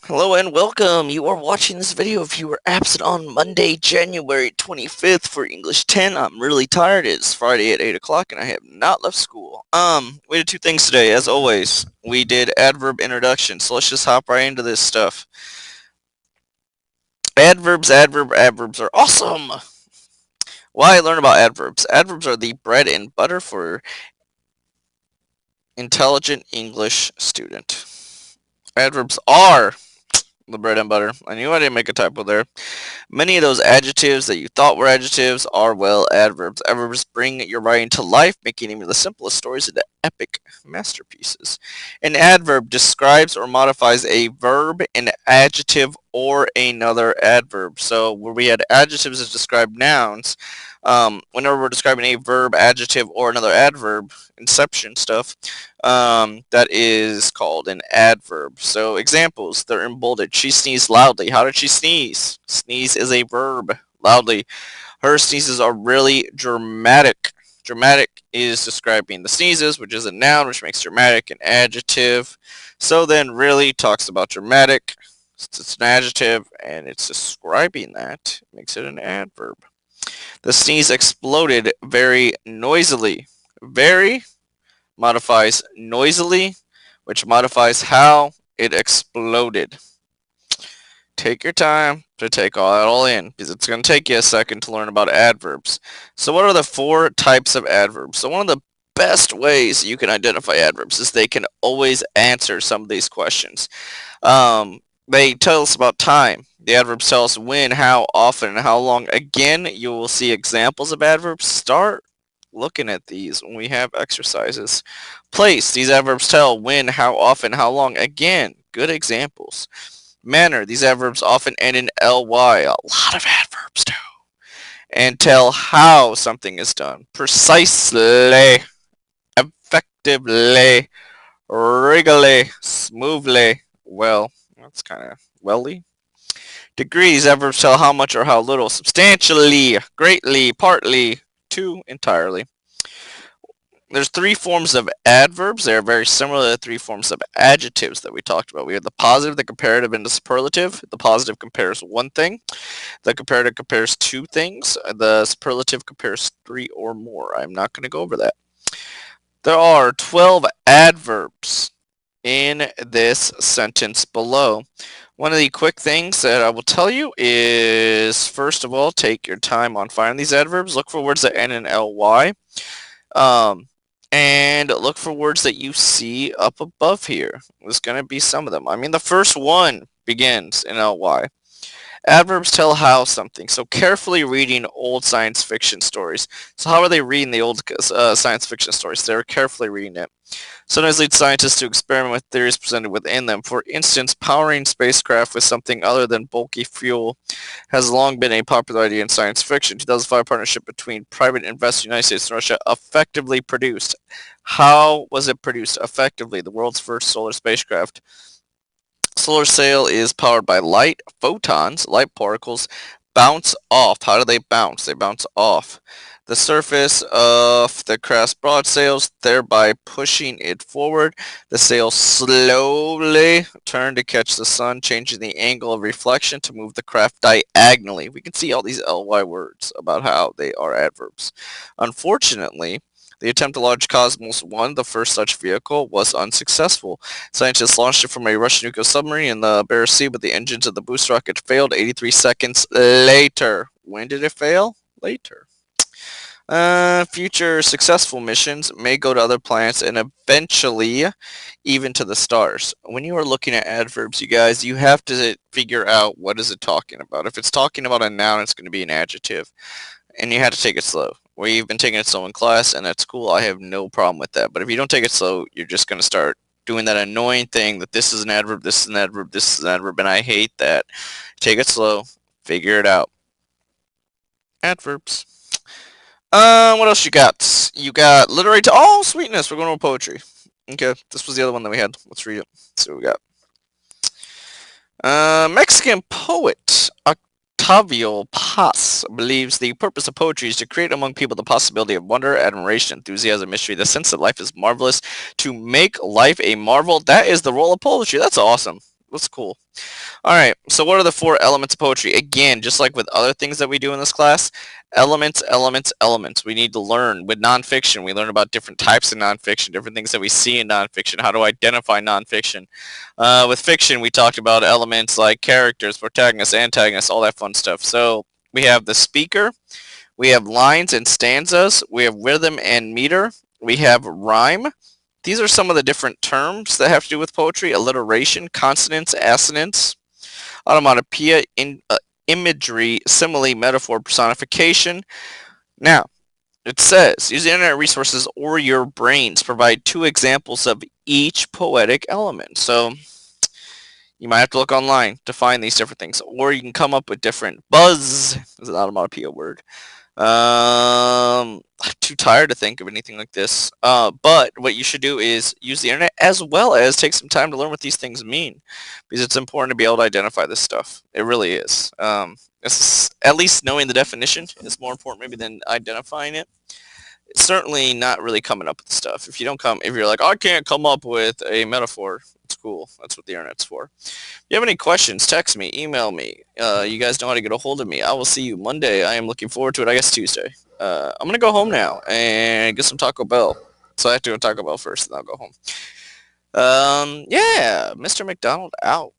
Hello and welcome. You are watching this video if you were absent on Monday, January 25th for English 10. I'm really tired. It's Friday at 8 o'clock and I have not left school. We did two things today, as always. We did adverb introduction, so let's just hop right into this stuff. Adverbs are awesome. Why learn about adverbs? Adverbs are the bread and butter for intelligent English student. Adverbs are the bread and butter. I knew I didn't make a typo there. Many of those adjectives that you thought were adjectives are, well, adverbs. Adverbs bring your writing to life, making even the simplest stories into epic masterpieces. An adverb describes or modifies a verb, an adjective, or another adverb. So where we had adjectives that describe nouns, whenever we're describing a verb, adjective, or another adverb, inception stuff, that is called an adverb. So examples, they're in bolded. She sneezed loudly. How did she sneeze? Sneeze is a verb. Loudly. Her sneezes are really dramatic. Dramatic is describing the sneezes, which is a noun, which makes dramatic an adjective. So then really talks about dramatic. It's an adjective, and it's describing that. Makes it an adverb. The sneeze exploded very noisily. Very modifies noisily, which modifies how it exploded. Take your time to take all that all in, because it's going to take you a second to learn about adverbs. So what are the four types of adverbs? So one of the best ways you can identify adverbs is they can always answer some of these questions. They tell us about time. The adverbs tell us when, how, often, and how long. Again, you will see examples of adverbs. Start looking at these when we have exercises. Place. These adverbs tell when, how often, how long. Again, good examples. Manner. These adverbs often end in ly. A lot of adverbs do. And tell how something is done. Precisely. Effectively. Regally. Smoothly. Well, that's kind of welly. Degree. These adverbs tell how much or how little. Substantially. Greatly. Partly. To. Entirely. There's three forms of adverbs. They are very similar to the three forms of adjectives that we talked about. We have the positive, the comparative, and the superlative. The positive compares one thing. The comparative compares two things. The superlative compares three or more. I'm not going to go over that. There are 12 adverbs in this sentence below. One of the quick things that I will tell you is, first of all, take your time on finding these adverbs. Look for words that end in ly. And look for words that you see up above here. There's going to be some of them. I mean, the first one begins in ly. Adverbs tell how something. So carefully reading old science fiction stories. So how are they reading the old science fiction stories? They're carefully reading it. Sometimes lead scientists to experiment with theories presented within them. For instance, powering spacecraft with something other than bulky fuel has long been a popular idea in science fiction. 2005 partnership between private investors in the United States and Russia effectively produced. How was it produced effectively? The world's first solar spacecraft. Solar sail is powered by light. Photons, light particles, bounce off. How do they bounce? They bounce off the surface of the craft's broad sails, thereby pushing it forward. The sail slowly turn to catch the sun, changing the angle of reflection to move the craft diagonally. We can see all these ly words about how they are adverbs. Unfortunately, the attempt to launch Cosmos 1, the first such vehicle, was unsuccessful. Scientists launched it from a Russian nuclear submarine in the Barents Sea, but the engines of the boost rocket failed 83 seconds later. When did it fail? Later. Future successful missions may go to other planets and eventually even to the stars. When you are looking at adverbs, you guys, you have to figure out what is it talking about. If it's talking about a noun, it's going to be an adjective, and you have to take it slow. We've been taking it slow in class, and that's cool. I have no problem with that. But if you don't take it slow, you're just going to start doing that annoying thing that this is an adverb, this is an adverb, this is an adverb, and I hate that. Take it slow. Figure it out. Adverbs. What else you got? You got literary. Oh, sweetness. We're going over poetry. Okay, this was the other one that we had. Let's read it. Let's see what we got. Mexican poet Octavio Paz believes the purpose of poetry is to create among people the possibility of wonder, admiration, enthusiasm, mystery, the sense that life is marvelous, to make life a marvel. That is the role of poetry. That's awesome. What's cool? All right, so what are the four elements of poetry? Again, just like with other things that we do in this class, elements, elements, elements. We need to learn. With nonfiction, we learn about different types of nonfiction, different things that we see in nonfiction, how to identify nonfiction. With fiction, we talked about elements like characters, protagonists, antagonists, all that fun stuff. So we have the speaker, we have lines and stanzas, we have rhythm and meter, we have rhyme. These are some of the different terms that have to do with poetry: alliteration, consonants, assonance, onomatopoeia, imagery, simile, metaphor, personification. Now, it says, use the internet resources or your brains. Provide two examples of each poetic element. So you might have to look online to find these different things, or you can come up with different buzz. Is an onomatopoeia word. I'm too tired to think of anything like this. But what you should do is use the internet as well as take some time to learn what these things mean, because it's important to be able to identify this stuff. It really is. At least knowing the definition is more important maybe than identifying it. It's certainly not really coming up with stuff. If you're like, I can't come up with a metaphor, it's cool. That's what the internet's for. If you have any questions, text me, email me. You guys know how to get a hold of me. I will see you Monday. I am looking forward to it. I guess Tuesday. I'm gonna go home now and get some Taco Bell. So I have to go to Taco Bell first, and then I'll go home. Yeah, Mr. McDonald out.